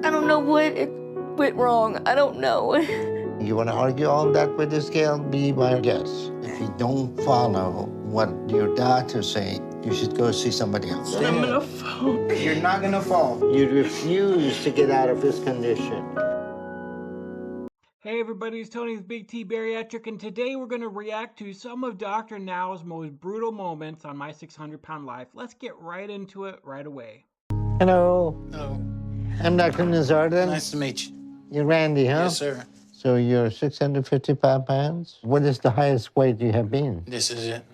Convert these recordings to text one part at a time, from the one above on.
I don't know what it went wrong. I don't know. You want to argue on that with the scale? Be my guest. If you don't follow what your doctors say, you should go see somebody else. I'm gonna fall. You're not gonna fall. You refuse to get out of this condition. Hey everybody, it's Tony with Big T Bariatric, and today we're going to react to some of Dr. Now's most brutal moments on My 600-Pound Life. Let's get right into it right away. Hello. Hello. I'm Dr. Nazardin. Nice to meet you. You're Randy, huh? Yes, sir. So you're 655 pounds? What is the highest weight you have been? This is it.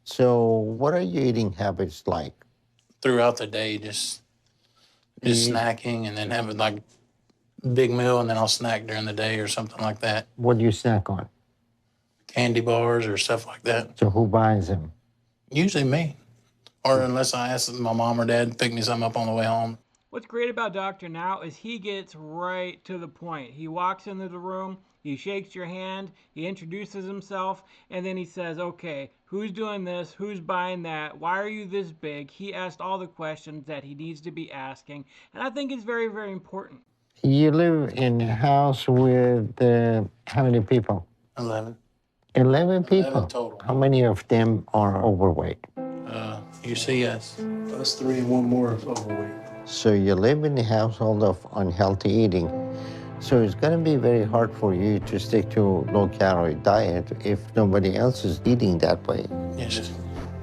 So what are your eating habits like? Throughout the day, just snacking and then having like a big meal, and then I'll snack during the day or something like that. What do you snack on? Candy bars or stuff like that. So who buys them? Usually me. Or unless I ask my mom or dad to pick me something up on the way home. What's great about Dr. Now is he gets right to the point. He walks into the room, he shakes your hand, he introduces himself, and then he says, okay, who's doing this? Who's buying that? Why are you this big? He asked all the questions that he needs to be asking, and I think it's very, very important. You live in a house with how many people? 11. 11 people? 11 total. How many of them are overweight? You see us. Us three and one more is overweight. So you live in a household of unhealthy eating. So it's going to be very hard for you to stick to low-calorie diet if nobody else is eating that way. Yes.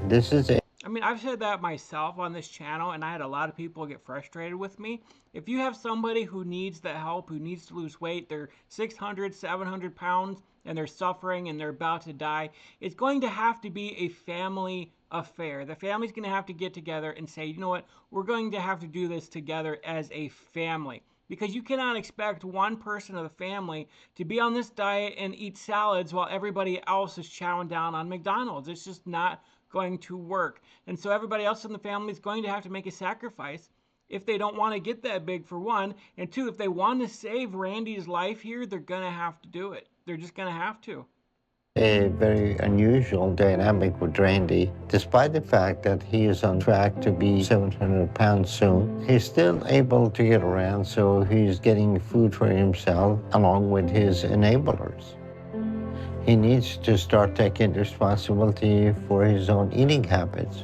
This is I mean, I've said that myself on this channel, and I had a lot of people get frustrated with me. If you have somebody who needs the help, who needs to lose weight, they're 600, 700 pounds, and they're suffering and they're about to die, it's going to have to be a family affair. The family's going to have to get together and say, you know what, we're going to have to do this together as a family. Because you cannot expect one person of the family to be on this diet and eat salads while everybody else is chowing down on McDonald's. It's just not going to work. And so everybody else in the family is going to have to make a sacrifice if they don't want to get that big, for one. And two, if they want to save Randy's life here, they're going to have to do it. They're just going to have to. a very unusual dynamic with Randy. Despite the fact that he is on track to be 700 pounds soon, he's still able to get around, so he's getting food for himself along with his enablers. He needs to start taking responsibility for his own eating habits.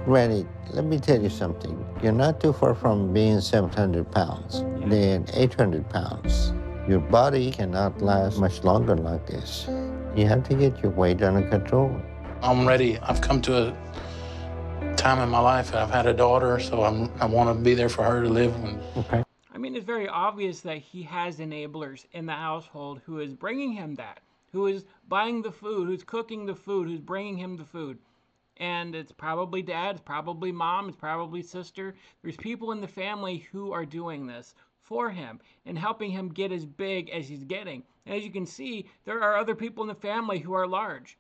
Randy, let me tell you something. You're not too far from being 700 pounds, then 800 pounds. Your body cannot last much longer like this. You have to get your weight under control. I'm ready. I've come to a time in my life. I've had a daughter, so I want to be there for her to live. Okay. I mean, it's very obvious that he has enablers in the household who is bringing him that, who is buying the food, who's cooking the food, who's bringing him the food. And it's probably dad, it's probably mom, it's probably sister. There's people in the family who are doing this for him and helping him get as big as he's getting. And as you can see, there are other people in the family who are large.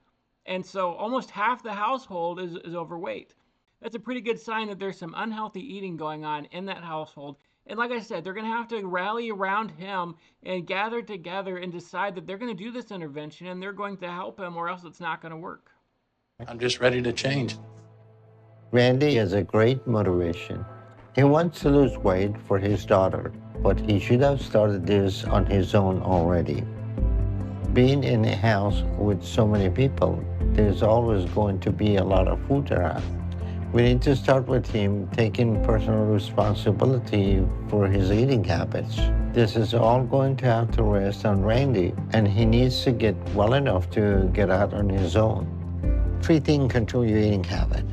And so almost half the household is overweight. That's a pretty good sign that there's some unhealthy eating going on in that household. And like I said, they're going to have to rally around him and gather together and decide that they're going to do this intervention and they're going to help him, or else it's not going to work. I'm just ready to change. Randy has a great motivation. He wants to lose weight for his daughter, but he should have started this on his own already. Being in a house with so many people, there's always going to be a lot of food around. We need to start with him taking personal responsibility for his eating habits. This is all going to have to rest on Randy, and he needs to get well enough to get out on his own. 3 things control your eating habit: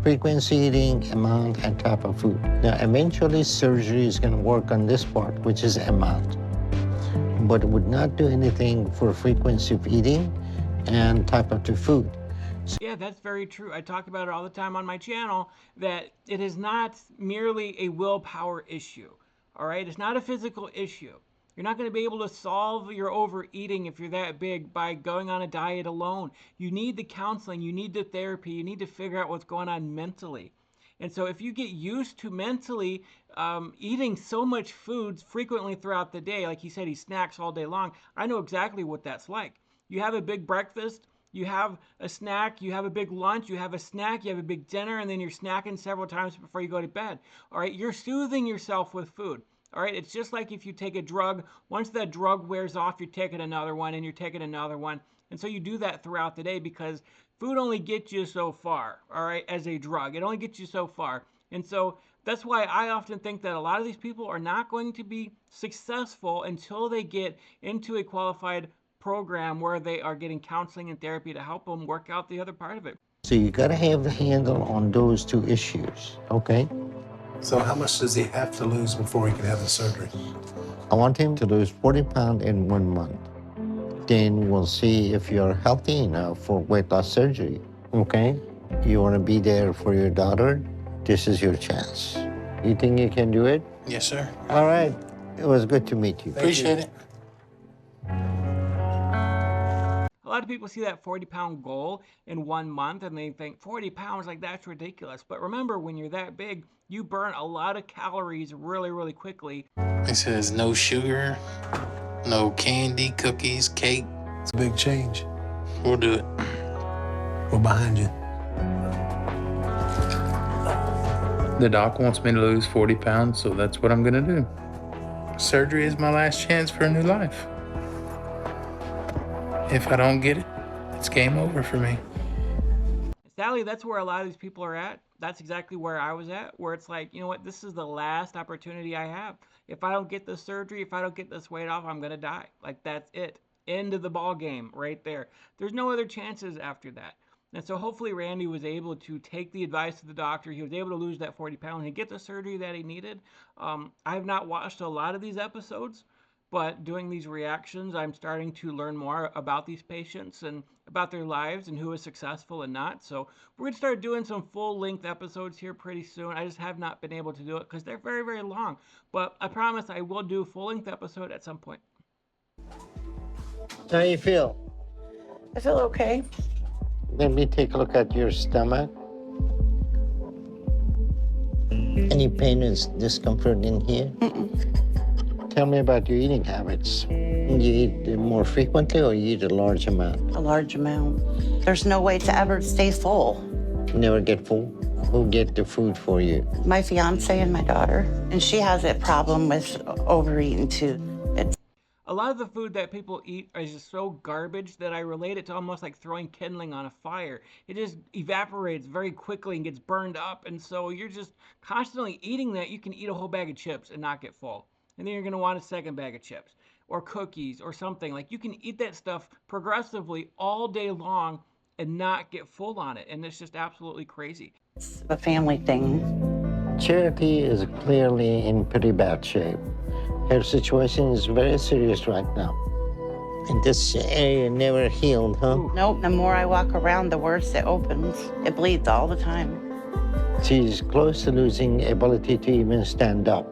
frequency eating, amount, and type of food. Now, eventually surgery is going to work on this part, which is amount, but it would not do anything for frequency of eating and type of the food. Yeah, that's very true. I talk about it all the time on my channel, that it is not merely a willpower issue, all right? It's not a physical issue. You're not going to be able to solve your overeating if you're that big by going on a diet alone. You need the counseling, you need the therapy, you need to figure out what's going on mentally. And so if you get used to mentally eating so much food frequently throughout the day, like he said, he snacks all day long, I know exactly what that's like. You have a big breakfast, you have a snack, you have a big lunch, you have a snack, you have a big dinner, and then you're snacking several times before you go to bed. All right, you're soothing yourself with food. All right, it's just like if you take a drug, once that drug wears off, you're taking another one and you're taking another one. And so you do that throughout the day because food only gets you so far, all right, as a drug. It only gets you so far. And so that's why I often think that a lot of these people are not going to be successful until they get into a qualified program where they are getting counseling and therapy to help them work out the other part of it. So you got to have the handle on those two issues, okay? So how much does he have to lose before he can have the surgery? I want him to lose 40 pounds in 1 month. Then we'll see if you're healthy enough for weight loss surgery, okay? You want to be there for your daughter? This is your chance. You think you can do it? Yes, sir. All right. It was good to meet you. Appreciate it. A lot of people see that 40-pound goal in 1 month and they think 40 pounds, like that's ridiculous. But remember, when you're that big, you burn a lot of calories really, really quickly. It says no sugar, no candy, cookies, cake. It's a big change. We'll do it. We're behind you. The doc wants me to lose 40 pounds, so that's what I'm gonna do. Surgery is my last chance for a new life. If I don't get it, it's game over for me. Sadly, that's where a lot of these people are at. That's exactly where I was at, where it's like, you know what, this is the last opportunity I have. If I don't get this surgery, if I don't get this weight off, I'm gonna die. Like, that's it. End of the ball game right there. There's no other chances after that. And so hopefully Randy was able to take the advice of the doctor. He was able to lose that 40 pounds and get the surgery that he needed. I have not watched a lot of these episodes, but doing these reactions, I'm starting to learn more about these patients and about their lives and who is successful and not. So we're going to start doing some full-length episodes here pretty soon. I just have not been able to do it because they're very, very long. But I promise I will do a full-length episode at some point. How you feel? I feel okay. Let me take a look at your stomach. Any pain or discomfort in here? Tell me about your eating habits. You eat more frequently or you eat a large amount? A large amount. There's no way to ever stay full. You never get full? Who get the food for you? My fiance and my daughter, and she has a problem with overeating too. A lot of the food that people eat is just so garbage that I relate it to almost like throwing kindling on a fire. It just evaporates very quickly and gets burned up. And so you're just constantly eating that. You can eat a whole bag of chips and not get full. And then you're going to want a second bag of chips or cookies or something. Like, you can eat that stuff progressively all day long and not get full on it. And it's just absolutely crazy. It's a family thing. Cherity is clearly in pretty bad shape. Her situation is very serious right now. And this area never healed, huh? Nope, the more I walk around, the worse it opens. It bleeds all the time. She's close to losing ability to even stand up.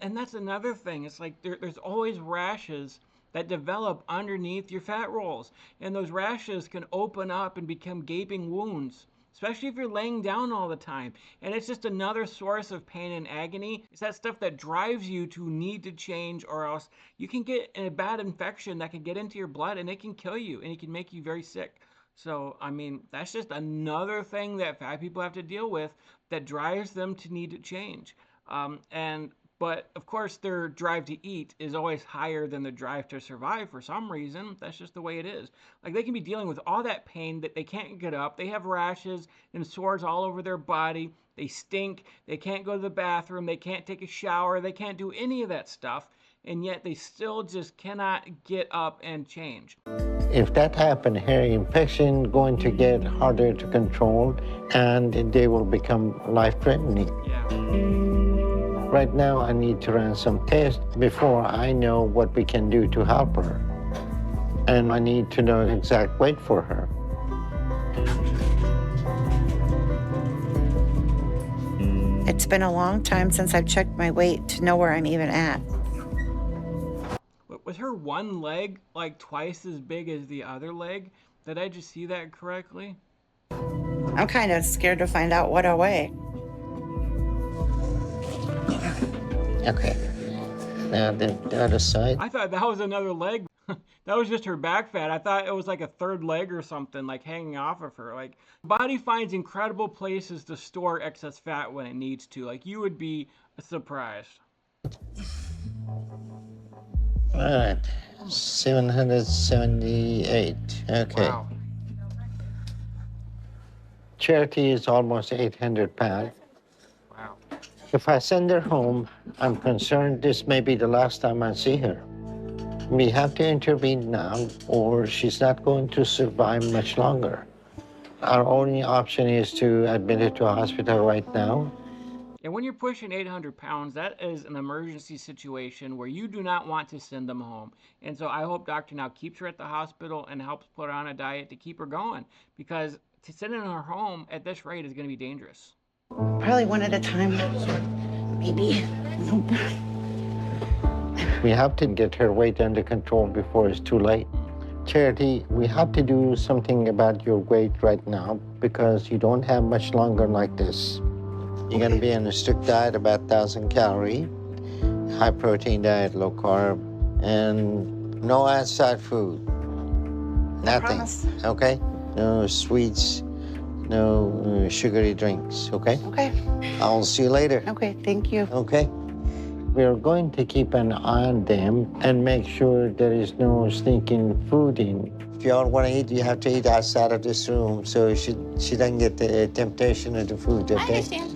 And that's another thing. It's like there's always rashes that develop underneath your fat rolls. And those rashes can open up and become gaping wounds, especially if you're laying down all the time. And it's just another source of pain and agony. It's that stuff that drives you to need to change, or else you can get a bad infection that can get into your blood and it can kill you and it can make you very sick. So, I mean, that's just another thing that fat people have to deal with that drives them to need to change. But of course, their drive to eat is always higher than the drive to survive for some reason. That's just the way it is. Like, they can be dealing with all that pain that they can't get up. They have rashes and sores all over their body. They stink. They can't go to the bathroom. They can't take a shower. They can't do any of that stuff. And yet they still just cannot get up and change. If that happens, her infection going to get harder to control and they will become life-threatening. Yeah. Right now, I need to run some tests before I know what we can do to help her. And I need to know the exact weight for her. It's been a long time since I've checked my weight to know where I'm even at. Was her one leg like twice as big as the other leg? Did I just see that correctly? I'm kind of scared to find out what I weigh. Okay. Now the other side. I thought that was another leg. That was just her back fat. I thought it was like a third leg or something, like hanging off of her. Like, body finds incredible places to store excess fat when it needs to. Like, you would be surprised. All right, 778. Okay. Wow. Cherity is almost 800 pounds. Wow. If I send her home, I'm concerned this may be the last time I see her. We have to intervene now, or she's not going to survive much longer. Our only option is to admit her to a hospital right now. And when you're pushing 800 pounds, that is an emergency situation where you do not want to send them home. And so I hope Dr. Now keeps her at the hospital and helps put her on a diet to keep her going, because to sending her home at this rate is going to be dangerous. Probably one at a time. Maybe. We have to get her weight under control before it's too late. Cherity, we have to do something about your weight right now because you don't have much longer like this. You're going to be on a strict diet, about 1,000 calorie, high protein diet, low carb, and no outside food. Nothing. Promise. Okay? No sweets, no sugary drinks. Okay? Okay. I'll see you later. Okay, thank you. Okay? We're going to keep an eye on them and make sure there is no sneaking food in. If you all want to eat, you have to eat outside of this room so she doesn't get the temptation of the food, okay? I understand.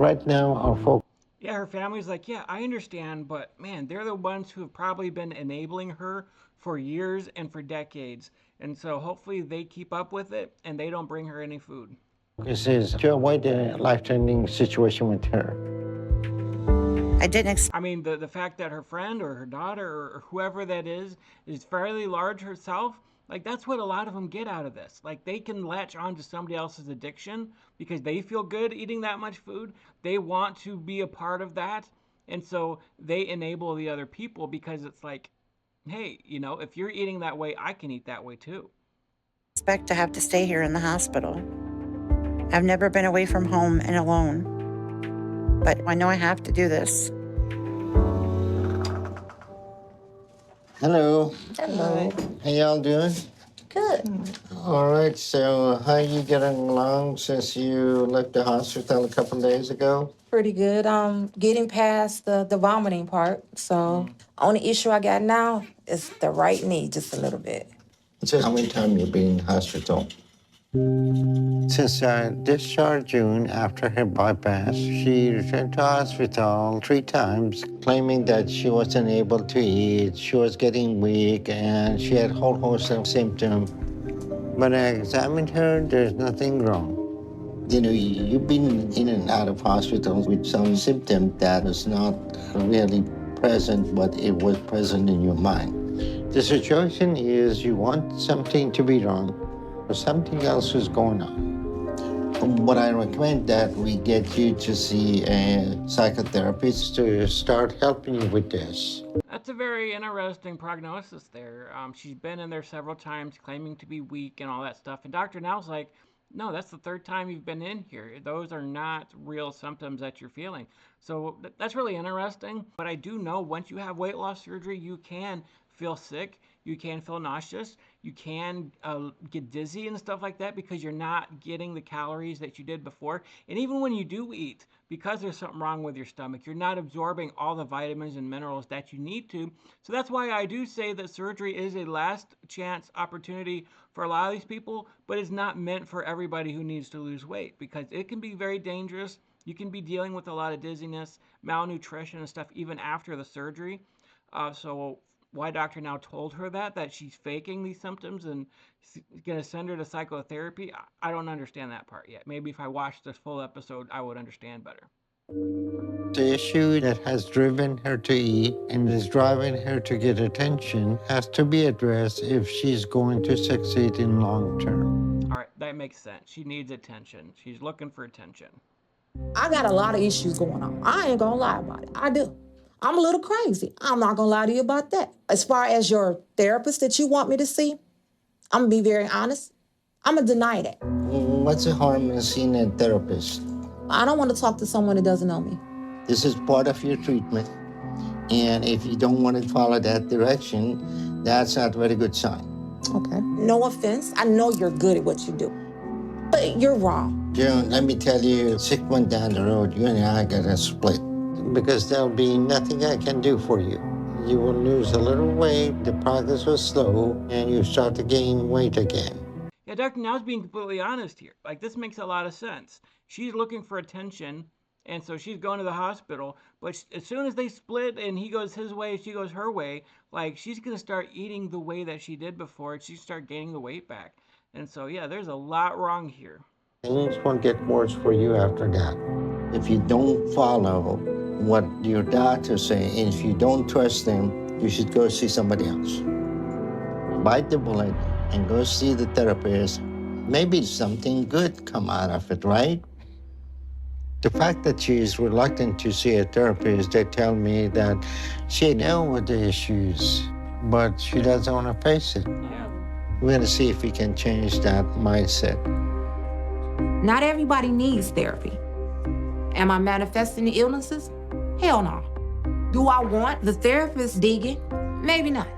Right now, our focus. Yeah, her family's like, yeah, I understand, but man, they're the ones who have probably been enabling her for years and for decades. And so hopefully they keep up with it and they don't bring her any food. This is to avoid a life-threatening situation with her. I didn't I mean, the fact that her friend or her daughter or whoever that is fairly large herself, like that's what a lot of them get out of this. Like they can latch on to somebody else's addiction because they feel good eating that much food. They want to be a part of that. And so they enable the other people because it's like, hey, you know, if you're eating that way, I can eat that way too. expect to have to stay here in the hospital. I've never been away from home and alone, but I know I have to do this. Hello. Hello. How y'all doing? Good. All right, so how you getting along since you left the hospital a couple days ago? Pretty good. Getting past the vomiting part. So only issue I got now is the right knee, just a little bit. So how many times you been in the hospital? Since I discharged June after her bypass, she returned to hospital 3 times, claiming that she wasn't able to eat, she was getting weak, and she had a whole host of symptoms. When I examined her, there's nothing wrong. You know, you've been in and out of hospitals with some symptom that is not really present, but it was present in your mind. The situation is you want something to be wrong, or something else is going on. What I recommend that we get you to see a psychotherapist to start helping you with this. That's a very interesting prognosis there. She's been in there several times claiming to be weak and all that stuff. And Dr. Now's like, no, that's the 3rd time you've been in here. Those are not real symptoms that you're feeling. So that's really interesting. But I do know once you have weight loss surgery, you can feel sick. You can feel nauseous. You can get dizzy and stuff like that because you're not getting the calories that you did before. And even when you do eat, because there's something wrong with your stomach, you're not absorbing all the vitamins and minerals that you need to. So that's why I do say that surgery is a last chance opportunity for a lot of these people, but it's not meant for everybody who needs to lose weight because it can be very dangerous. You can be dealing with a lot of dizziness, malnutrition and stuff even after the surgery. So why Dr. Now told her that she's faking these symptoms and going to send her to psychotherapy, I don't understand that part yet. Maybe if I watched this full episode, I would understand better. The issue that has driven her to eat and is driving her to get attention has to be addressed if she's going to succeed in long term. All right, that makes sense. She needs attention. She's looking for attention. I got a lot of issues going on. I ain't gonna lie about it. I do. I'm a little crazy. I'm not gonna lie to you about that. As far as your therapist that you want me to see, I'm gonna be very honest. I'm gonna deny that. What's the harm in seeing a therapist? I don't want to talk to someone that doesn't know me. This is part of your treatment. And if you don't want to follow that direction, that's not a very good sign. Okay. No offense. I know you're good at what you do. But you're wrong. June, let me tell you, 6 months down the road, you and I got to split. because there'll be nothing I can do for you. You will lose a little weight, the progress was slow, and you start to gain weight again. Yeah, Dr. Now's being completely honest here. Like, this makes a lot of sense. She's looking for attention, and so she's going to the hospital. But as soon as they split and he goes his way, she goes her way, like, she's going to start eating the way that she did before, and she start gaining the weight back. And so, yeah, there's a lot wrong here. Things won't get worse for you after that. If you don't follow what your doctors say, and if you don't trust them, you should go see somebody else. Bite the bullet and go see the therapist. Maybe something good come out of it, right? The fact that she is reluctant to see a therapist, they tell me that she knows the issues, but she doesn't want to face it. Yeah. We're going to see if we can change that mindset. Not everybody needs therapy. Am I manifesting the illnesses? Hell no. Do I want the therapist digging? Maybe not.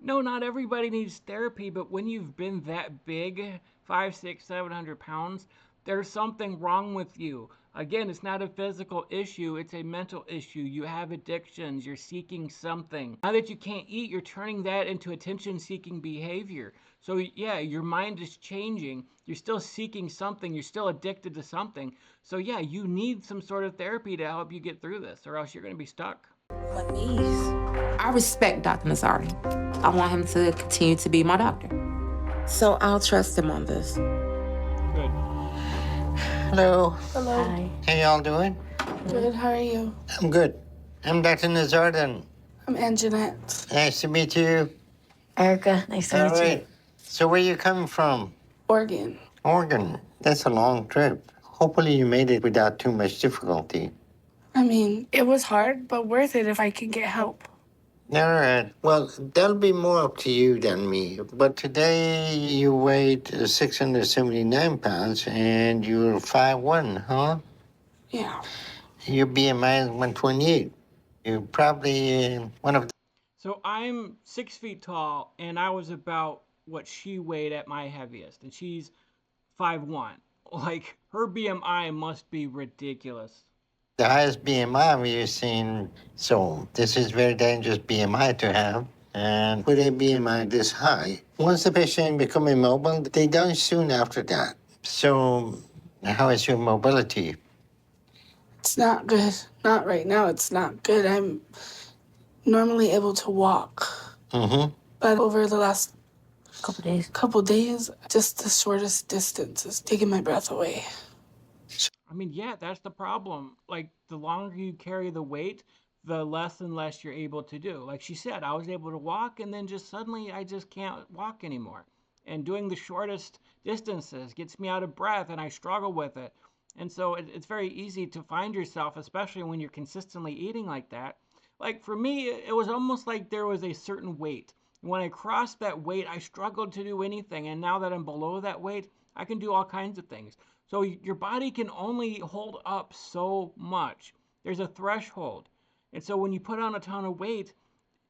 No, not everybody needs therapy, but when you've been that big, 500, 600, 700 pounds, there's something wrong with you. Again, it's not a physical issue, it's a mental issue. You have addictions, you're seeking something. Now that you can't eat, you're turning that into attention-seeking behavior. So yeah, your mind is changing. You're still seeking something, you're still addicted to something. So yeah, you need some sort of therapy to help you get through this, or else you're gonna be stuck. My knees. I respect Dr. Nazari. I want him to continue to be my doctor. So I'll trust him on this. Good. Hello. Hello. Hi. How y'all doing? Good. How are you? I'm good. I'm Dr. Nazardan. I'm Anjanette. Nice to meet you. Erica, nice to All meet you. right. So where you coming from? Oregon. Oregon. That's a long trip. Hopefully you made it without too much difficulty. I mean, it was hard, but worth it if I can get help. All right. Well, that'll be more up to you than me. But today you weighed 679 pounds and you're 5'1", huh? Yeah. Your BMI is 128. You're probably one of the... So I'm 6 feet tall, and I was about what she weighed at my heaviest, and she's 5'1". Like, her BMI must be ridiculous. the highest BMI we've seen. So this is very dangerous BMI to have. And with a BMI this high, once the patient become immobile, they die soon after that. So how is your mobility? It's not good. Not right now. It's not good. I'm normally able to walk. Mm-hmm. But over the last Couple days. just the shortest distance is taking my breath away. I mean, yeah, that's the problem. Like, the longer you carry the weight, the less and less you're able to do. Like she said, I was able to walk, and then just suddenly I just can't walk anymore. And doing the shortest distances gets me out of breath, and I struggle with it. And so it's very easy to find yourself, especially when you're consistently eating like that. Like for me, it was almost like there was a certain weight. When I crossed that weight, I struggled to do anything. And now that I'm below that weight, I can do all kinds of things. So your body can only hold up so much. There's a threshold. And so when you put on a ton of weight,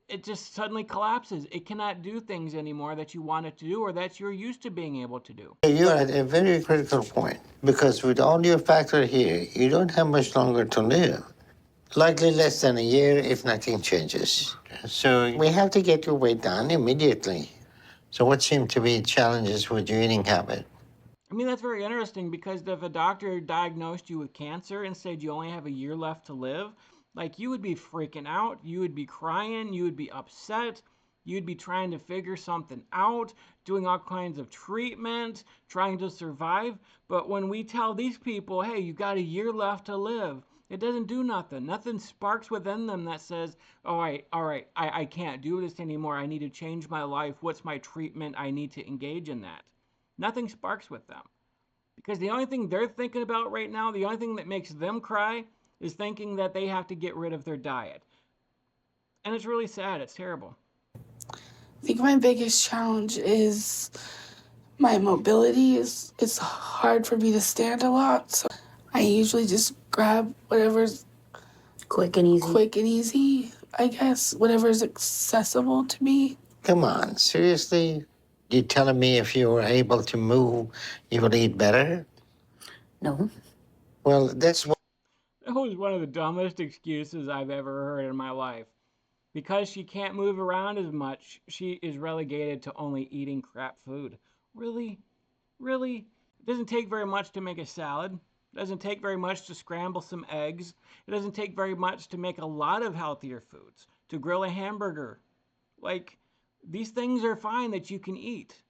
it just suddenly collapses. It cannot do things anymore that you want it to do or that you're used to being able to do. You're at a very critical point because with all your factor here, you don't have much longer to live. Likely less than a year if nothing changes. So we have to get your weight down immediately. So what seem to be challenges with your eating habit? I mean, that's very interesting because if a doctor diagnosed you with cancer and said you only have a year left to live, like you would be freaking out, you would be crying, you would be upset, you'd be trying to figure something out, doing all kinds of treatment, trying to survive. But when we tell these people, hey, you got a year left to live, it doesn't do nothing. Nothing sparks within them that says, all right, I can't do this anymore. I need to change my life. What's my treatment? I need to engage in that. Nothing sparks with them. Because the only thing they're thinking about right now, the only thing that makes them cry is thinking that they have to get rid of their diet. And it's really sad. It's terrible. I think my biggest challenge is my mobility. It's hard for me to stand a lot, so I usually just grab whatever's Quick and easy. I guess, whatever's accessible to me. Come on, seriously? You telling me if you were able to move, you would eat better? No. Well, that's what... That was one of the dumbest excuses I've ever heard in my life. Because she can't move around as much, she is relegated to only eating crap food. Really? Really? It doesn't take very much to make a salad. It doesn't take very much to scramble some eggs. It doesn't take very much to make a lot of healthier foods, to grill a hamburger. Like, these things are fine that you can eat.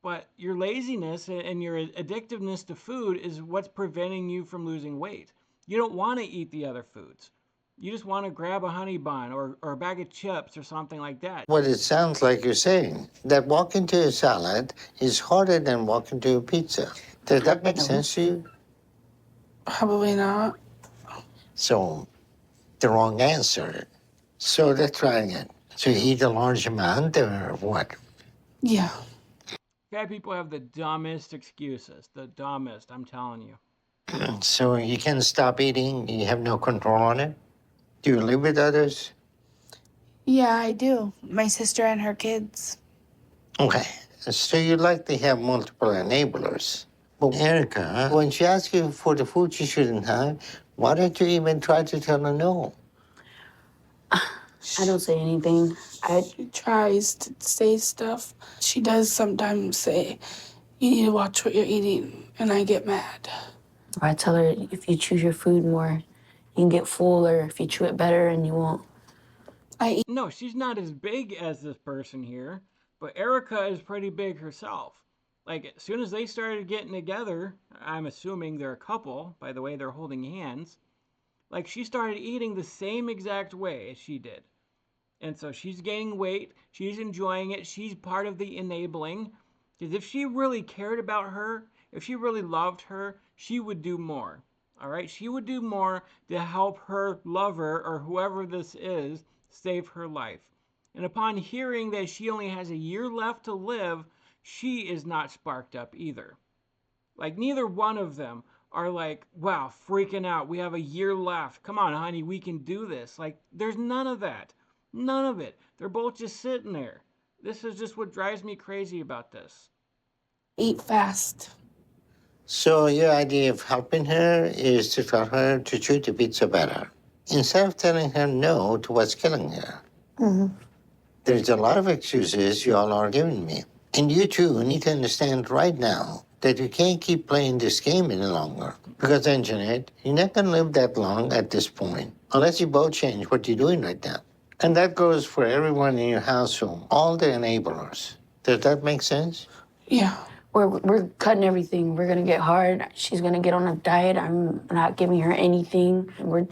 But your laziness and your addictiveness to food is what's preventing you from losing weight. You don't want to eat the other foods. You just want to grab a honey bun or a bag of chips or something like that. What it sounds like you're saying, that walking to a salad is harder than walking to a pizza. Does that make sense to you? Probably not. So, the wrong answer. So let's try again. So you eat a large amount or what? Yeah. Fat people have the dumbest excuses. The dumbest, I'm telling you. So you can stop eating, you have no control on it? Do you live with others? Yeah, I do. My sister and her kids. Okay. So you like to have multiple enablers. But Erica, when she asks you for the food she shouldn't have, why don't you even try to tell her no? I don't say anything. She tries to say stuff. She does sometimes say, you need to watch what you're eating, and I get mad. I tell her if you chew your food more, you can get full, or if you chew it better and you won't. No, she's not as big as this person here, but Erica is pretty big herself. Like, as soon as they started getting together, I'm assuming they're a couple by the way they're holding hands, like, she started eating the same exact way as she did. And so she's gaining weight, she's enjoying it, she's part of the enabling. Because if she really cared about her, if she really loved her, she would do more. All right? She would do more to help her lover or whoever this is save her life. And upon hearing that she only has a year left to live, she is not sparked up either. Like, neither one of them are like, wow, freaking out. We have a year left. Come on, honey, we can do this. Like, there's none of that. None of it. They're both just sitting there. This is just what drives me crazy about this. Eat fast. So your idea of helping her is to tell her to chew the pizza better, instead of telling her no to what's killing her. Mm-hmm. There's a lot of excuses you all are giving me. And you two need to understand right now that you can't keep playing this game any longer. Because then, Jeanette, you're not going to live that long at this point, unless you both change what you're doing right now. And that goes for everyone in your household, all the enablers. Does that make sense? Yeah. We're cutting everything. We're gonna get hard. She's gonna get on a diet. I'm not giving her anything. We're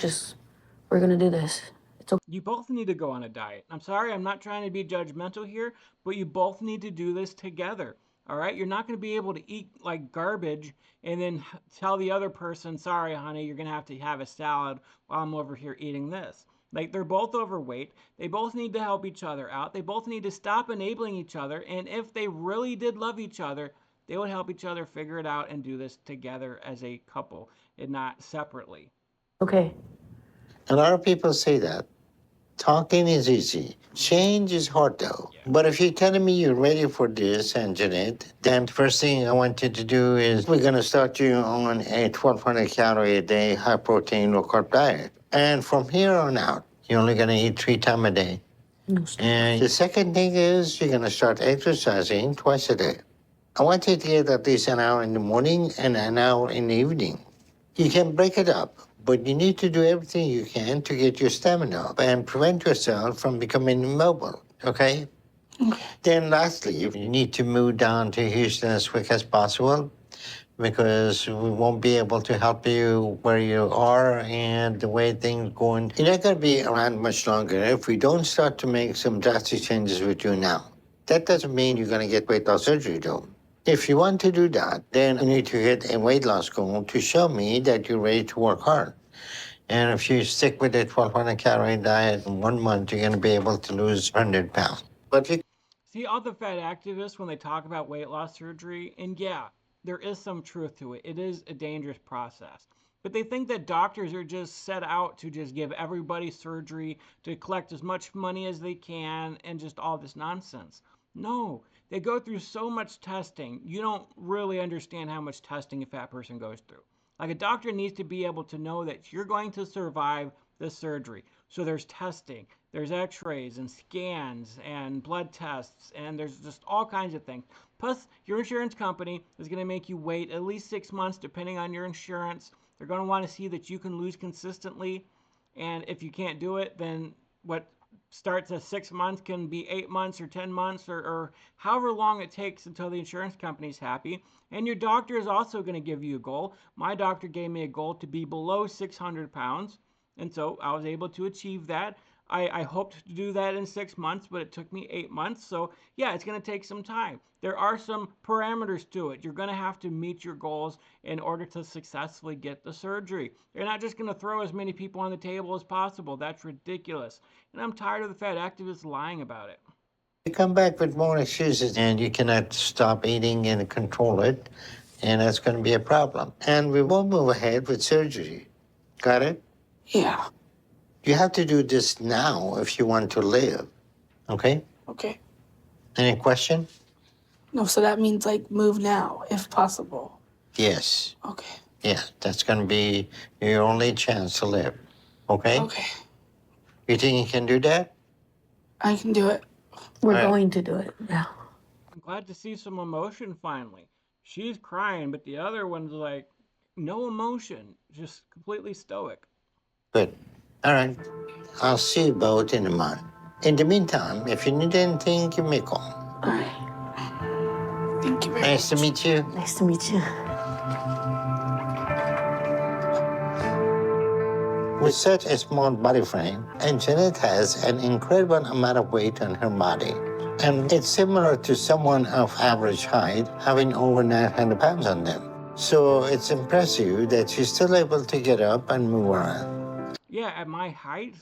gonna do this. It's okay. You both need to go on a diet. I'm sorry, I'm not trying to be judgmental here, but you both need to do this together. All right? You're not going to be able to eat like garbage and then tell the other person, sorry, honey, you're going to have a salad while I'm over here eating this. Like, they're both overweight. They both need to help each other out. They both need to stop enabling each other. And if they really did love each other, they would help each other figure it out and do this together as a couple and not separately. Okay. A lot of people say that. Talking is easy. Change is hard, though. Yeah. But if you're telling me you're ready for this, and Jeanette, then the first thing I want you to do is we're going to start you on a 1,200 calorie a day, high protein, low carb diet. And from here on out, you're only going to eat 3 times a day. No, and the second thing is you're going to start exercising twice a day. I want you to get at least an hour in the morning and an hour in the evening. You can break it up, but you need to do everything you can to get your stamina up and prevent yourself from becoming immobile, okay? Then lastly, you need to move down to Houston as quick as possible because we won't be able to help you where you are and the way things are going. You're not going to be around much longer if we don't start to make some drastic changes with you now. That doesn't mean you're going to get weight loss surgery, though. If you want to do that, then you need to hit a weight loss goal to show me that you're ready to work hard. And if you stick with a 1,200 calorie diet in 1 month, you're going to be able to lose 100 pounds. But if you See, all the fat activists, when they talk about weight loss surgery, and yeah, there is some truth to it. It is a dangerous process. But they think that doctors are just set out to just give everybody surgery, to collect as much money as they can, and just all this nonsense. No, they go through so much testing. You don't really understand how much testing a fat person goes through. Like a doctor needs to be able to know that you're going to survive the surgery. So there's testing, there's x-rays and scans and blood tests, and there's just all kinds of things. Plus, your insurance company is going to make you wait at least 6 months depending on your insurance. They're going to want to see that you can lose consistently. And if you can't do it, then what starts at 6 months can be 8 months or 10 months or however long it takes until the insurance company's happy. And your doctor is also going to give you a goal. My doctor gave me a goal to be below 600 pounds. And so I was able to achieve that. I hoped to do that in 6 months, but it took me 8 months. So yeah, it's going to take some time. There are some parameters to it. You're going to have to meet your goals in order to successfully get the surgery. You're not just going to throw as many people on the table as possible. That's ridiculous. And I'm tired of the fat activists lying about it. You come back with more excuses and you cannot stop eating and control it, and that's going to be a problem. And we won't move ahead with surgery. Got it? Yeah. You have to do this now if you want to live. Okay? Okay. Any question? No, so that means like move now, if possible. Yes. Okay. Yeah, that's going to be your only chance to live. Okay? Okay. You think you can do that? I can do it. We're All right. going to do it. Yeah. I'm glad to see some emotion finally. She's crying, but the other one's like, no emotion, just completely stoic. Good. All right. I'll see you both in a month. In the meantime, if you need anything, give me a call. All right. Thank you very Nice to much. meet you. Nice to meet you. With such a small body frame, and Jeanette has an incredible amount of weight on her body. And it's similar to someone of average height having over 900 pounds on them. So it's impressive that she's still able to get up and move around. Yeah, at my height,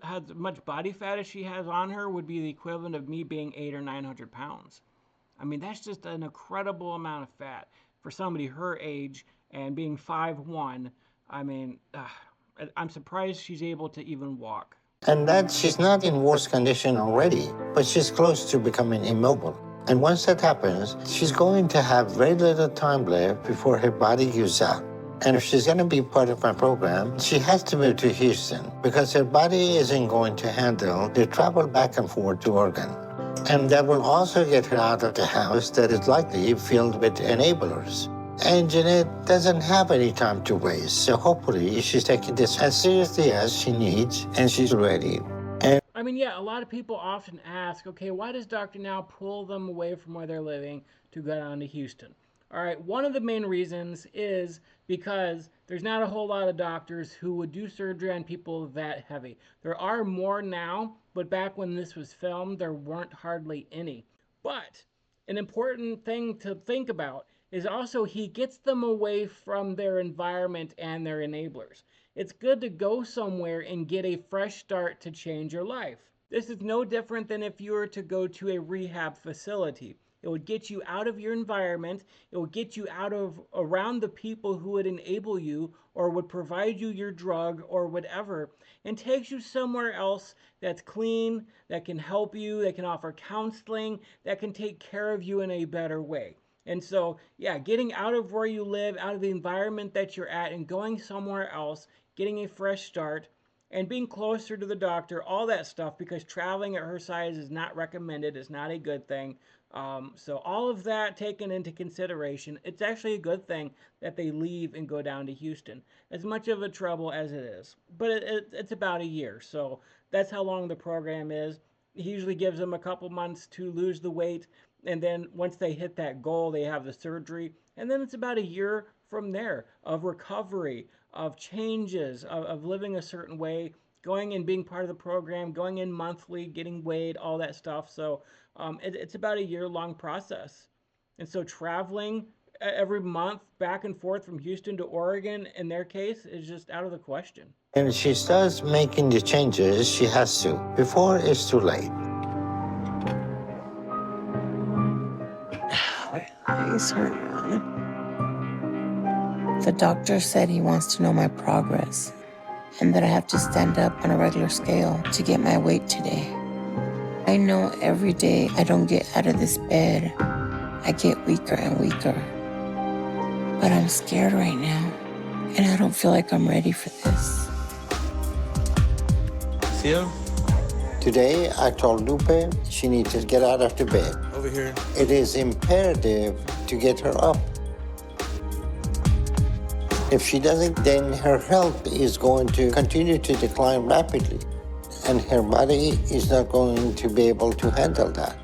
as much body fat as she has on her would be the equivalent of me being 800 or 900 pounds. I mean, that's just an incredible amount of fat for somebody her age and being 5'1". I mean, I'm surprised she's able to even walk. And that she's not in worse condition already, but she's close to becoming immobile. And once that happens, she's going to have very little time left before her body gives out. And if she's going to be part of my program, she has to move to Houston because her body isn't going to handle the travel back and forth to Oregon. And that will also get her out of the house that is likely filled with enablers. And Jeanette doesn't have any time to waste, so hopefully she's taking this as seriously as she needs and she's ready. And I mean, yeah, a lot of people often ask, okay, why does Dr. Now pull them away from where they're living to go down to Houston? All right, one of the main reasons is because there's not a whole lot of doctors who would do surgery on people that heavy. There are more now, but back when this was filmed, there weren't hardly any. But an important thing to think about is also he gets them away from their environment and their enablers. It's good to go somewhere and get a fresh start to change your life. This is no different than if you were to go to a rehab facility. It would get you out of your environment. It would get you out of around the people who would enable you or would provide you your drug or whatever, and takes you somewhere else that's clean, that can help you, that can offer counseling, that can take care of you in a better way. And so, yeah, getting out of where you live, out of the environment that you're at, and going somewhere else, getting a fresh start, and being closer to the doctor, all that stuff, because traveling at her size is not recommended, it's not a good thing. So all of that taken into consideration, it's actually a good thing that they leave and go down to Houston, as much of a trouble as it is. But it's about a year, so that's how long the program is. He usually gives them a couple months to lose the weight, and then once they hit that goal, they have the surgery, and then it's about a year from there of recovery, of changes, of living a certain way, going and being part of the program, going in monthly, getting weighed, all that stuff. So it's about a year-long process. And so traveling every month back and forth from Houston to Oregon, in their case, is just out of the question. if she starts making the changes, she has to, before it's too late. He's hurt. The doctor said he wants to know my progress and that I have to stand up on a regular scale to get my weight today. I know every day I don't get out of this bed, I get weaker and weaker. But I'm scared right now. And I don't feel like I'm ready for this. See you? Today, I told Lupe she needs to get out of the bed. Over here. It is imperative to get her up. If she doesn't, then her health is going to continue to decline rapidly, and her body is not going to be able to handle that.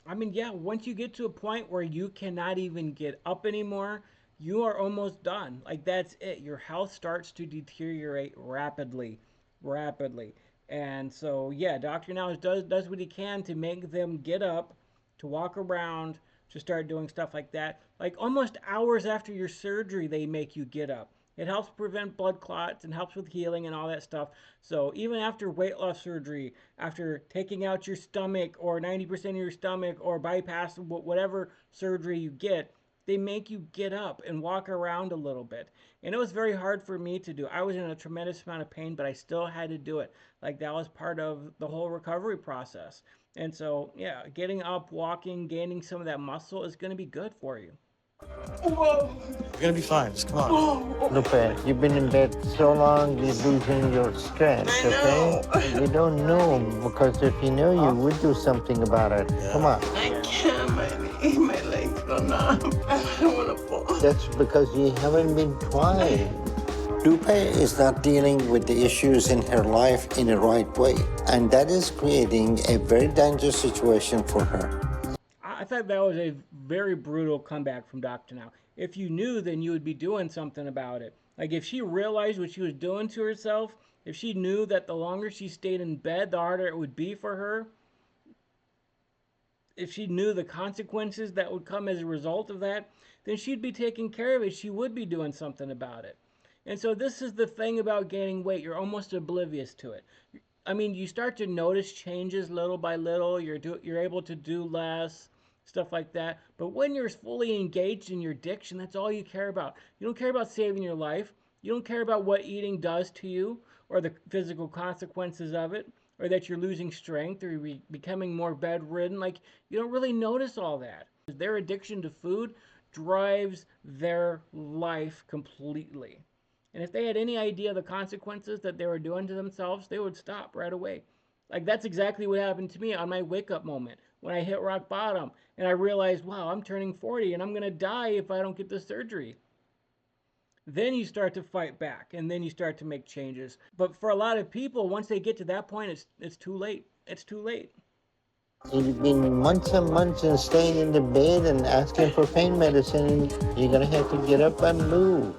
I mean, yeah, once you get to a point where you cannot even get up anymore, you are almost done. Like, that's it. Your health starts to deteriorate rapidly, rapidly. And so, yeah, Dr. Now does what he can to make them get up, to walk around, to start doing stuff like that. Like, almost hours after your surgery, they make you get up. It helps prevent blood clots and helps with healing and all that stuff. So even after weight loss surgery, after taking out your stomach or 90% of your stomach or bypass whatever surgery you get, they make you get up and walk around a little bit. And it was very hard for me to do. I was in a tremendous amount of pain, but I still had to do it. Like, that was part of the whole recovery process. And so, yeah, getting up, walking, gaining some of that muscle is going to be good for you. Whoa. You're gonna be fine. Just come on. Lupe, you've been in bed so long, you're losing your strength, okay? You don't know, because if you know, you would do something about it. Yeah. Come on. I can't. My legs go numb. I don't want to fall. That's because you haven't been trying. Lupe is not dealing with the issues in her life in the right way, and that is creating a very dangerous situation for her. I thought that was a very brutal comeback from Dr. Now. If you knew, then you would be doing something about it. Like, if she realized what she was doing to herself, if she knew that the longer she stayed in bed, the harder it would be for her, if she knew the consequences that would come as a result of that, then she'd be taking care of it. She would be doing something about it. And so this is the thing about gaining weight. You're almost oblivious to it. I mean, you start to notice changes little by little. You're able to do less, stuff like that. But when you're fully engaged in your addiction, that's all you care about. You don't care about saving your life. You don't care about what eating does to you or the physical consequences of it, or that you're losing strength or you're becoming more bedridden. Like, you don't really notice all that. Their addiction to food drives their life completely. And if they had any idea of the consequences that they were doing to themselves, they would stop right away. Like, that's exactly what happened to me on my wake-up moment when I hit rock bottom and I realized, wow, I'm turning 40 and I'm going to die if I don't get this surgery. Then you start to fight back and then you start to make changes. But for a lot of people, once they get to that point, it's too late. It's too late. You've been months and months and staying in the bed and asking for pain medicine. You're going to have to get up and move.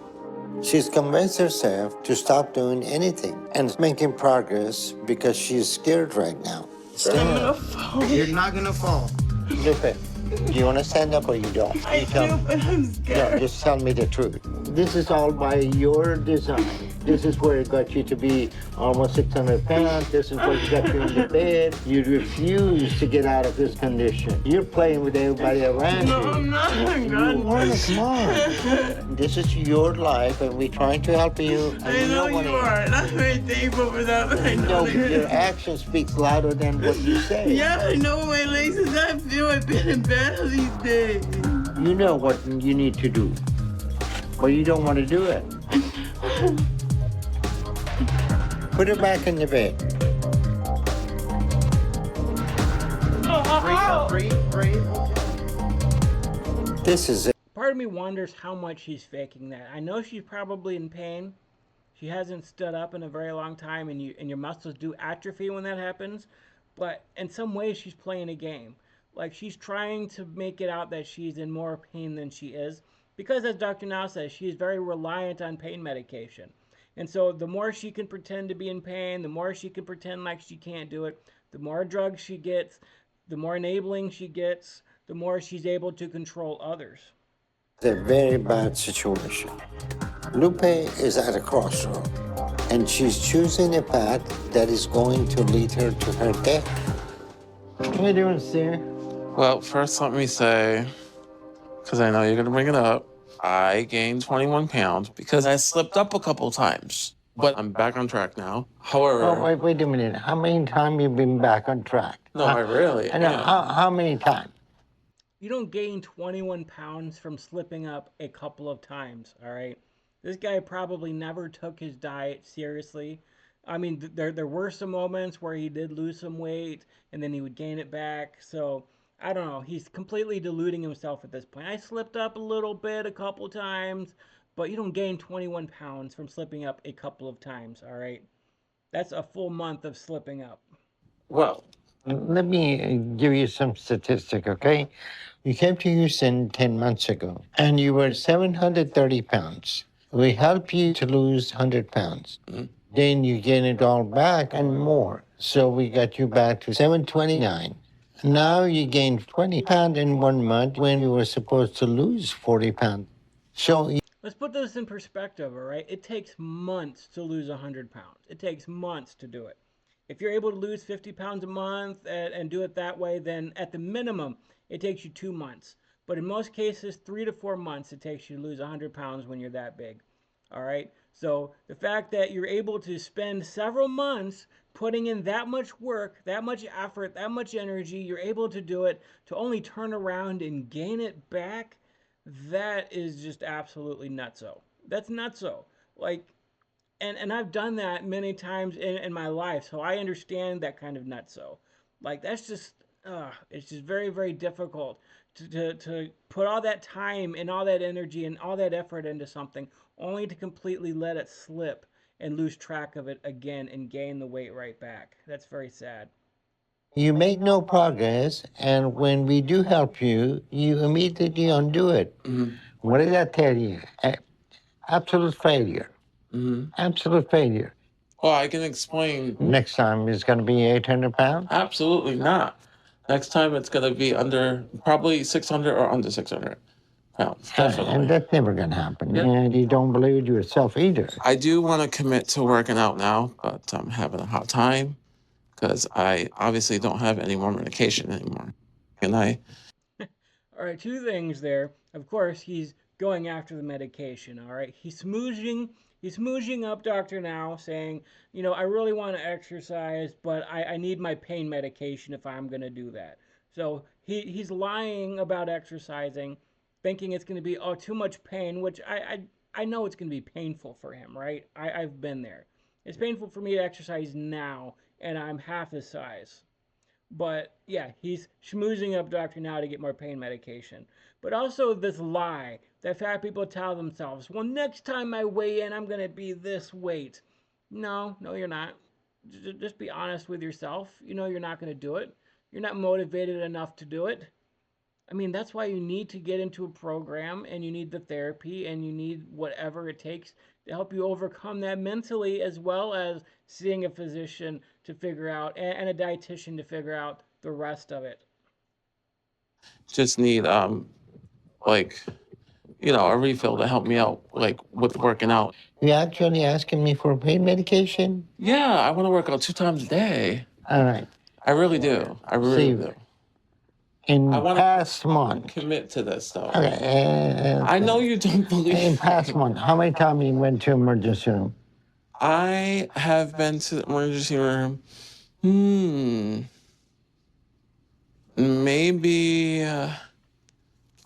She's convinced herself to stop doing anything and making progress because she's scared right now. I'm gonna fall. You're not gonna fall. Lupe, do you want to stand up or you don't? I do, but I'm scared. No, just tell me the truth. This is all by your design. This is where it got you to be almost 600 pounds. This is where it got you in the bed. You refuse to get out of this condition. You're playing with everybody around No, you. I'm not. You are, come on. This is your life, and we're trying to help you. I know you are, and I'm very thankful for that, but I know No, your action speaks louder than what you say. Yeah, I know my legs is I feel I've been in bed all these days. You know what you need to do, but you don't want to do it. Put her back in the bed. Breathe. This is it. Part of me wonders how much she's faking that. I know she's probably in pain. She hasn't stood up in a very long time, and your muscles do atrophy when that happens. But in some ways, she's playing a game. Like, she's trying to make it out that she's in more pain than she is. Because, as Dr. Now says, she is very reliant on pain medication. And so the more she can pretend to be in pain, the more she can pretend like she can't do it, the more drugs she gets, the more enabling she gets, the more she's able to control others. It's a very bad situation. Lupe is at a crossroad, and she's choosing a path that is going to lead her to her death. What are you doing, sir? Well, first let me say, because I know you're gonna bring it up, I gained 21 pounds because I slipped up a couple times. But I'm back on track now. However... Oh, wait a minute. How many times you been back on track? No, I really I know. am. How many times? You don't gain 21 pounds from slipping up a couple of times, all right? This guy probably never took his diet seriously. I mean, there were some moments where he did lose some weight and then he would gain it back. So I don't know. He's completely deluding himself at this point. I slipped up a little bit a couple times, but you don't gain 21 pounds from slipping up a couple of times, all right? That's a full month of slipping up. Well, let me give you some statistic, okay? You came to Houston 10 months ago, and you were 730 pounds. We helped you to lose 100 pounds. Then you gain it all back and more. So we got you back to 729. Now you gained 20 pounds in 1 month when you were supposed to lose 40 pounds. So Let's put this in perspective, all right? It takes months to lose 100 pounds. It takes months to do it. If you're able to lose 50 pounds a month and do it that way, then at the minimum, it takes you 2 months. But in most cases, 3 to 4 months it takes you to lose 100 pounds when you're that big. All right? So the fact that you're able to spend several months putting in that much work, that much effort, that much energy, you're able to do it to only turn around and gain it back, that is just absolutely nutso. That's nutso. Like, and I've done that many times in my life, so I understand that kind of nutso. Like, that's just, it's just very, very difficult to put all that time and all that energy and all that effort into something only to completely let it slip and lose track of it again and gain the weight right back. That's very sad. you make no progress, and when we do help you, you immediately undo it. What did that tell you? Absolute failure. Absolute failure. Well, I can explain. Next time it's going to be 800 pounds? Absolutely not. Next time it's going to be under, probably 600 or under 600 pounds. Definitely. And that's never going to happen. And you don't believe it yourself either. I do want to commit to working out now, but I'm having a hard time because I obviously don't have any more medication anymore. And All right, two things there. Of course, he's going after the medication, all right? He's smooching up Dr. Now, saying, you know, I really want to exercise, but I need my pain medication if I'm going to do that. So he's lying about exercising, thinking it's going to be, oh, too much pain, which I know it's going to be painful for him, right? I've been there. It's painful for me to exercise now, and I'm half his size. But yeah, he's schmoozing up Dr. Now to get more pain medication. But also this lie that fat people tell themselves, well, next time I weigh in, I'm going to be this weight. No, you're not. Just be honest with yourself. You know you're not going to do it. You're not motivated enough to do it. I mean, that's why you need to get into a program and you need the therapy and you need whatever it takes to help you overcome that mentally, as well as seeing a physician to figure out and a dietitian to figure out the rest of it. just need, like, you know, a refill to help me out, like, with working out. You actually asking me for pain medication? Yeah, I want to work out 2 times a day. All right. I really do. I really do. In I want past to month. commit to this, though. Okay. I know you don't believe In past month, how many times you went to emergency room? I have been to the emergency room, maybe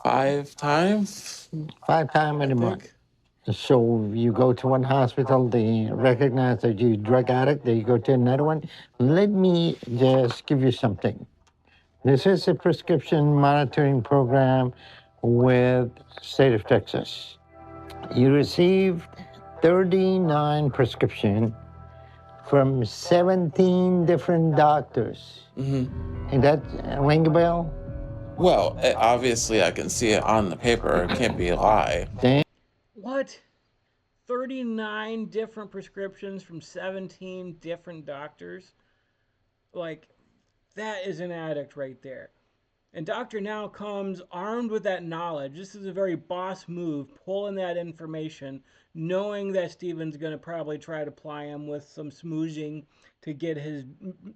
5 times. 5 times in a month. So you go to one hospital, they recognize that you're a drug addict, then you go to another one. Let me just give you something. This is a prescription monitoring program with state of Texas. You received 39 prescriptions from 17 different doctors. And that ring a bell? Well, obviously I can see it on the paper. It can't be a lie. What? 39 different prescriptions from 17 different doctors? Like, that is an addict right there. And Dr. Now comes armed with that knowledge. This is a very boss move, pulling that information, knowing that Steven's going to probably try to ply him with some smoozing to get his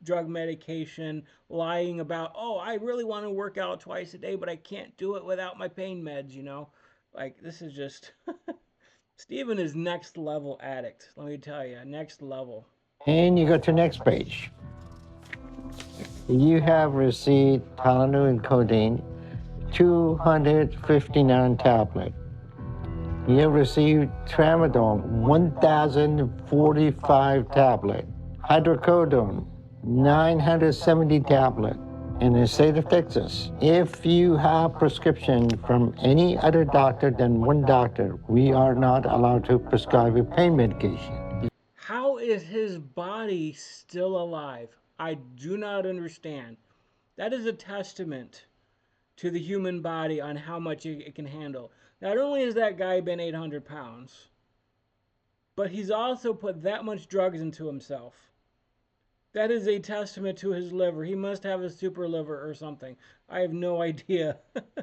drug medication, lying about, oh, I really want to work out twice a day, but I can't do it without my pain meds, you know? Like, this is just... Steven is next level addict, let me tell you, next level. And you go to the next page. You have received Tylenol and codeine, 259 tablets. He have received tramadol, 1,045 tablet, hydrocodone, 970 tablet. In the state of Texas, if you have prescription from any other doctor than one doctor, we are not allowed to prescribe a pain medication. How is his body still alive? I do not understand. That is a testament to the human body on how much it can handle. Not only has that guy been 800 pounds, but he's also put that much drugs into himself. That is a testament to his liver. He must have a super liver or something. I have no idea.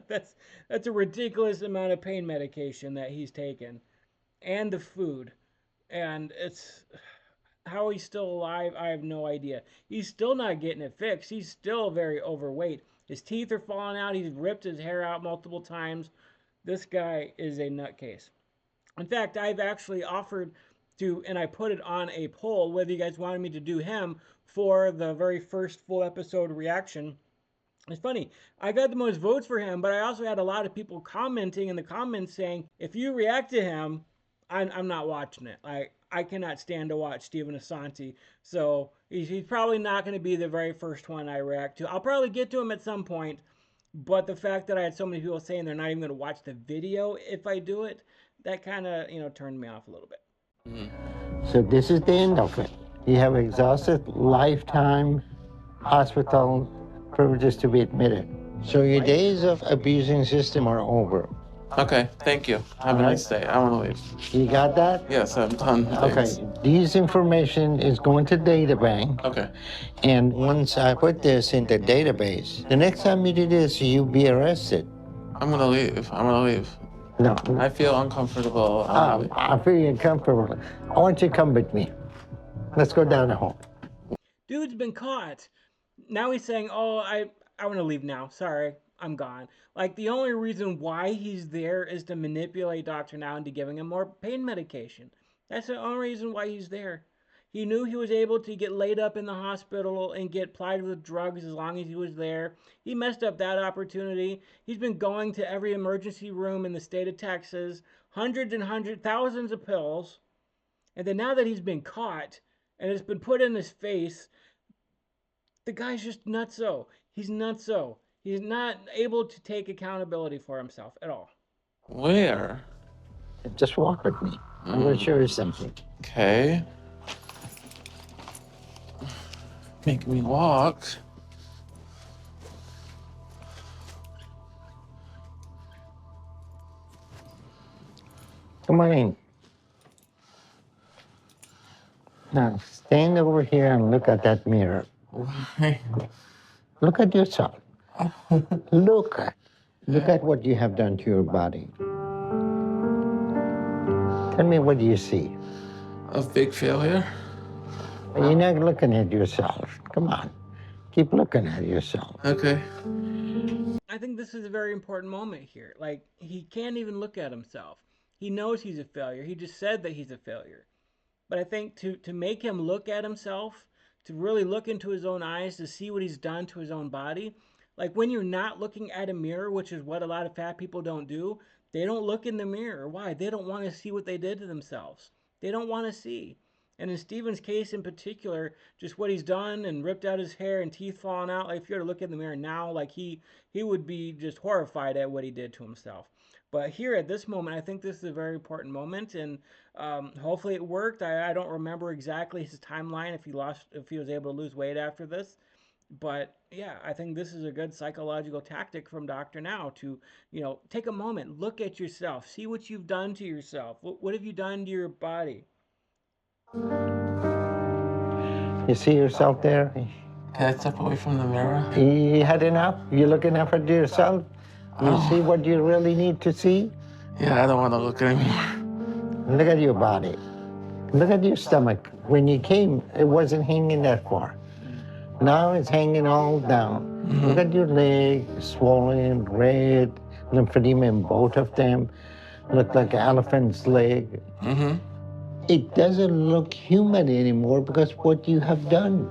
that's a ridiculous amount of pain medication that he's taken, and the food, and it's how he's still alive. I have no idea. He's still not getting it fixed. He's still very overweight. His teeth are falling out. He's ripped his hair out multiple times. This guy is a nutcase. In fact, I've actually offered to, and I put it on a poll, whether you guys wanted me to do him for the very first full episode reaction. It's funny, I got the most votes for him, but I also had a lot of people commenting in the comments saying, if you react to him, I'm not watching it. I cannot stand to watch Stephen Asante. So he's probably not going to be the very first one I react to. I'll probably get to him at some point, but the fact that I had so many people saying they're not even going to watch the video if I do it, that kind of, turned me off a little bit. So this is the end of it. You have exhausted lifetime hospital privileges to be admitted. So your days of abusing system are over. Okay, thank you. Have a nice day. I want to leave. You got that? Yes, I'm done. Thanks. Okay, this information is going to data bank. Okay. And once I put this in the database, the next time you do this, you'll be arrested. I'm going to leave. No. I feel uncomfortable. I feel uncomfortable. I want you to come with me. Let's go down the hall. Dude's been caught. Now he's saying, oh, I want to leave now. Sorry, I'm gone. Like, the only reason why he's there is to manipulate Dr. Now into giving him more pain medication. That's the only reason why he's there. He knew he was able to get laid up in the hospital and get plied with drugs as long as he was there. He messed up that opportunity. He's been going to every emergency room in the state of Texas, thousands of pills. And then now that he's been caught and it's been put in his face, the guy's just nutso. He's nutso. He's not able to take accountability for himself at all. Where? Just walk with me. I'm going to show you something. Okay. Make me walk. Come on in. Now, stand over here and look at that mirror. Look at yourself. Look at what you have done to your body. Tell me, what do you see? A big failure. You're not looking at yourself. Come on. Keep looking at yourself. Okay. I think this is a very important moment here. Like, he can't even look at himself. He knows he's a failure. He just said that he's a failure. But I think to make him look at himself, to really look into his own eyes, to see what he's done to his own body, like when you're not looking at a mirror, which is what a lot of fat people don't do, they don't look in the mirror. Why? They don't want to see what they did to themselves. They don't want to see. And in Stephen's case in particular, just what he's done and ripped out his hair and teeth falling out, like if you were to look in the mirror now, like he would be just horrified at what he did to himself. But here at this moment, I think this is a very important moment, and hopefully it worked. I don't remember exactly his timeline if he was able to lose weight after this. But yeah, I think this is a good psychological tactic from Dr. Now to, take a moment, look at yourself, see what you've done to yourself. What have you done to your body? You see yourself there? Can I step away from the mirror? You had enough? You look enough at yourself? You see what you really need to see? Yeah, I don't want to look anymore. Look at your body. Look at your stomach. When you came, it wasn't hanging that far. Now it's hanging all down. Mm-hmm. Look at your leg, swollen, red, lymphedema in both of them. Look like an elephant's leg. Mm-hmm. It doesn't look human anymore because what you have done.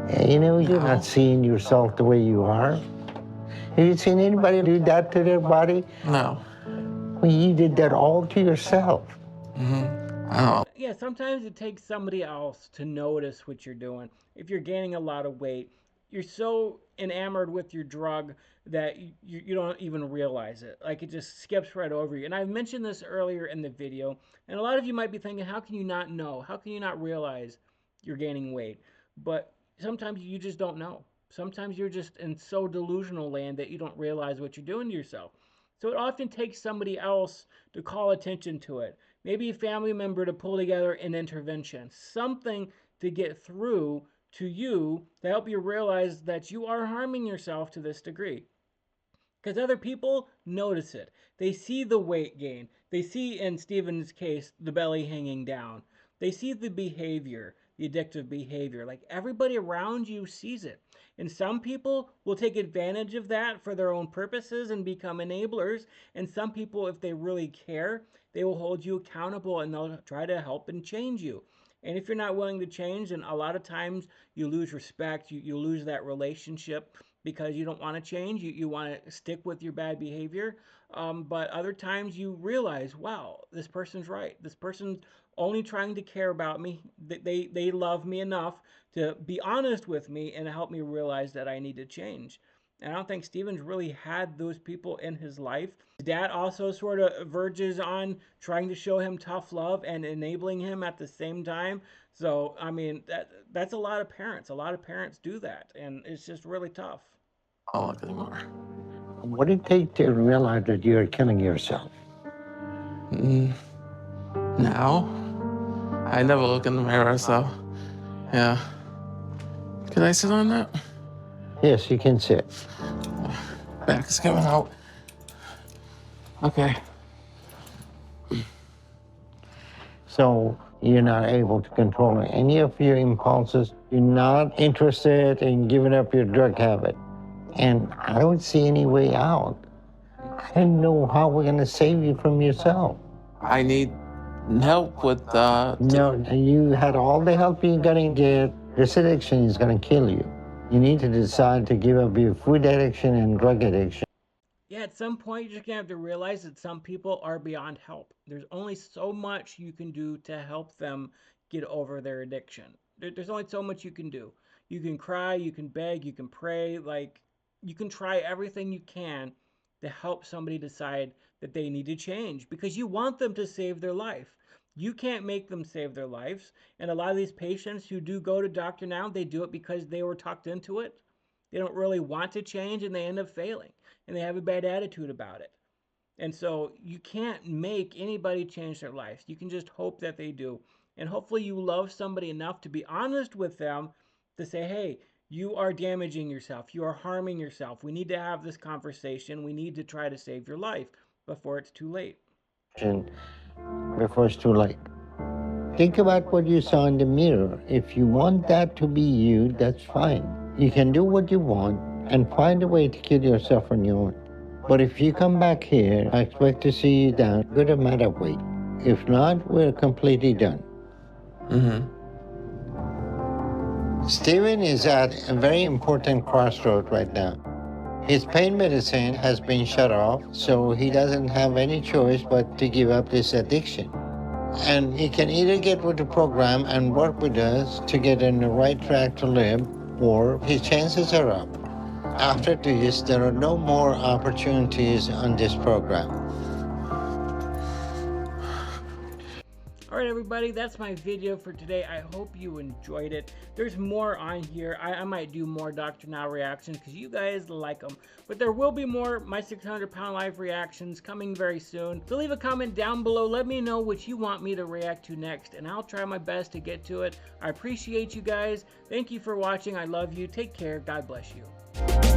You're not seeing yourself the way you are. Have you seen anybody do that to their body? No. mean, you did that all to yourself. Yeah, sometimes it takes somebody else to notice what you're doing. If you're gaining a lot of weight, you're so enamored with your drug that you don't even realize it. Like it just skips right over you. And I mentioned this earlier in the video, and a lot of you might be thinking, how can you not know? How can you not realize you're gaining weight? But sometimes you just don't know. Sometimes you're just in so delusional land that you don't realize what you're doing to yourself. So it often takes somebody else to call attention to it. Maybe a family member to pull together an intervention, something to get through to you to help you realize that you are harming yourself to this degree. Because other people notice it. They see the weight gain. They see, in Steven's case, the belly hanging down. They see the behavior, the addictive behavior. Like everybody around you sees it. And some people will take advantage of that for their own purposes and become enablers. And some people, if they really care, they will hold you accountable and they'll try to help and change you. And if you're not willing to change, then a lot of times you lose respect, you lose that relationship because you don't want to change. You want to stick with your bad behavior. But other times you realize, wow, this person's right. This person's only trying to care about me. They love me enough to be honest with me and help me realize that I need to change. And I don't think Steven's really had those people in his life. His dad also sort of verges on trying to show him tough love and enabling him at the same time. So, I mean, that's a lot of parents. A lot of parents do that, and it's just really tough. I'll look anymore. What did it take to realize that you're killing yourself? Now? I never look in the mirror, so yeah. Can I sit on that? Yes, you can sit. Back is coming out. Okay. So you're not able to control any of your impulses. You're not interested in giving up your drug habit. And I don't see any way out. I don't know how we're going to save you from yourself. I need help with No, you had all the help you're going to get. This addiction is going to kill you. You need to decide to give up your food addiction and drug addiction. Yeah, at some point, you're just going to have to realize that some people are beyond help. There's only so much you can do to help them get over their addiction. There's only so much you can do. You can cry, you can beg, you can pray, like, you can try everything you can to help somebody decide that they need to change because you want them to save their life. You can't make them save their lives. And a lot of these patients who do go to doctor now, they do it because they were talked into it. They don't really want to change and they end up failing. And they have a bad attitude about it. And so you can't make anybody change their life. You can just hope that they do. And hopefully you love somebody enough to be honest with them to say, hey, you are damaging yourself. You are harming yourself. We need to have this conversation. We need to try to save your life before it's too late. Before it's too late. Think about what you saw in the mirror. If you want that to be you, that's fine. You can do what you want and find a way to kill yourself on your own. But if you come back here, I expect to see you down a good amount of weight. If not, we're completely done. Steven is at a very important crossroad right now. His pain medicine has been shut off, so he doesn't have any choice but to give up this addiction. And he can either get with the program and work with us to get on the right track to live, or his chances are up. After this, there are no more opportunities on this program. All right, everybody, that's my video for today. I hope you enjoyed it. There's more on here. I might do more Dr. Now reactions because you guys like them. But there will be more My 600 Pound Life reactions coming very soon. So leave a comment down below. Let me know what you want me to react to next, and I'll try my best to get to it. I appreciate you guys. Thank you for watching. I love you. Take care. God bless you.